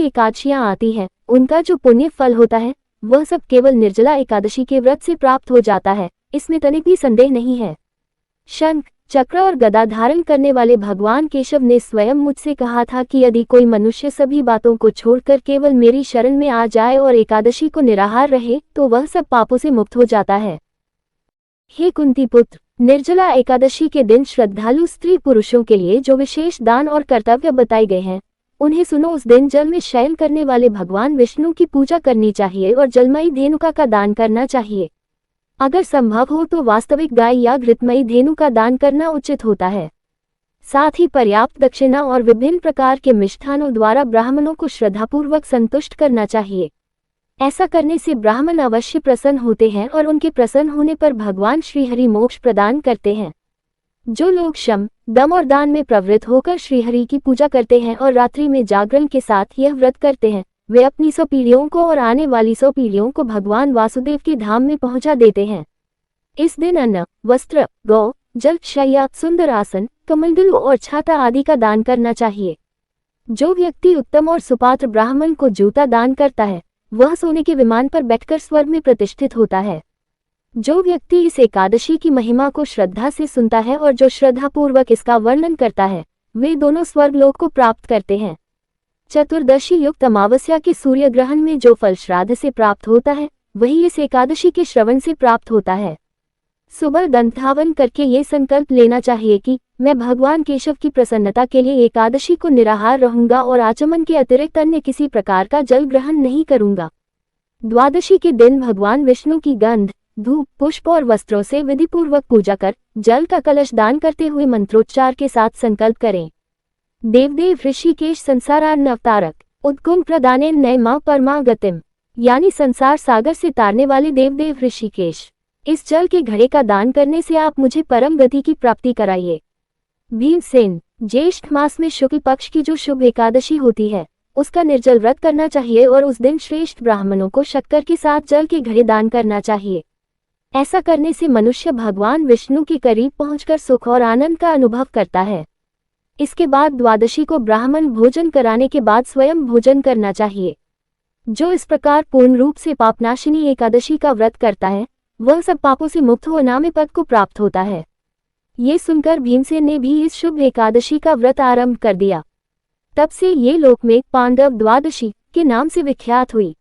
एकादशियां आती हैं, उनका जो पुण्य फल होता है वह सब केवल निर्जला एकादशी के व्रत से प्राप्त हो जाता है, इसमें तनिक भी संदेह नहीं है। शंख, चक्र और गदा धारण करने वाले भगवान केशव ने स्वयं मुझसे कहा था कि यदि कोई मनुष्य सभी बातों को छोड़कर केवल मेरी शरण में आ जाए और एकादशी को निराहार रहे तो वह सब पापों से मुक्त हो जाता है। हे कुंती पुत्र, निर्जला एकादशी के दिन श्रद्धालु स्त्री पुरुषों के लिए जो विशेष दान और कर्तव्य बताए गए हैं उन्हें सुनो। उस दिन जल में शयन करने वाले भगवान विष्णु की पूजा करनी चाहिए और जलमयी धेनुका का दान करना चाहिए। अगर संभव हो तो वास्तविक गाय या घृतमयी धेनु का दान करना उचित होता है। साथ ही पर्याप्त दक्षिणा और विभिन्न प्रकार के मिष्ठानों द्वारा ब्राह्मणों को श्रद्धापूर्वक संतुष्ट करना चाहिए। ऐसा करने से ब्राह्मण अवश्य प्रसन्न होते हैं और उनके प्रसन्न होने पर भगवान श्रीहरि मोक्ष प्रदान करते हैं। जो लोग शम, दम और दान में प्रवृत्त होकर श्रीहरि की पूजा करते हैं और रात्रि में जागरण के साथ यह व्रत करते हैं, वे अपनी 100 पीढ़ियों को और आने वाली 100 पीढ़ियों को भगवान वासुदेव के धाम में पहुंचा देते हैं। इस दिन अन्न, वस्त्र, गौ, जल, शय्या, सुंदर आसन, कमंडलू और छाता आदि का दान करना चाहिए। जो व्यक्ति उत्तम और सुपात्र ब्राह्मण को जूता दान करता है वह सोने के विमान पर बैठकर स्वर्ग में प्रतिष्ठित होता है। जो व्यक्ति इस एकादशी की महिमा को श्रद्धा से सुनता है और जो श्रद्धापूर्वक इसका वर्णन करता है वे दोनों स्वर्गलोक को प्राप्त करते हैं। चतुर्दशी युक्त अमावस्या के सूर्य ग्रहण में जो फल श्राद्ध से प्राप्त होता है वही इस एकादशी के श्रवण से प्राप्त होता है। सुबह दंतावन करके ये संकल्प लेना चाहिए कि मैं भगवान केशव की प्रसन्नता के लिए एकादशी को निराहार रहूंगा और आचमन के अतिरिक्त अन्य किसी प्रकार का जल ग्रहण नहीं करूंगा। द्वादशी के दिन भगवान विष्णु की गंध, धूप, पुष्प और वस्त्रों से विधिपूर्वक पूजा कर जल का कलश दान करते हुए मंत्रोच्चार के साथ संकल्प करें। देवदेव ऋषिकेश संसारार्न अवतारक उद्गम प्रदाने नयमा परमा गतिम, यानी संसार सागर से तारने वाले देवदेव ऋषिकेश, इस जल के घड़े का दान करने से आप मुझे परम गति की प्राप्ति कराइए। भीमसेन, ज्येष्ठ मास में शुक्ल पक्ष की जो शुभ एकादशी होती है उसका निर्जल व्रत करना चाहिए और उस दिन श्रेष्ठ ब्राह्मणों को शक्कर के साथ जल के घड़े दान करना चाहिए। ऐसा करने से मनुष्य भगवान विष्णु के करीब पहुंचकर सुख और आनंद का अनुभव करता है। इसके बाद द्वादशी को ब्राह्मण भोजन कराने के बाद स्वयं भोजन करना चाहिए। जो इस प्रकार पूर्ण रूप से पापनाशिनी एकादशी का व्रत करता है वह सब पापों से मुक्त हो अनामय पद को प्राप्त होता है। ये सुनकर भीमसेन ने भी इस शुभ एकादशी का व्रत आरंभ कर दिया। तब से ये लोक में पांडव द्वादशी के नाम से विख्यात हुई।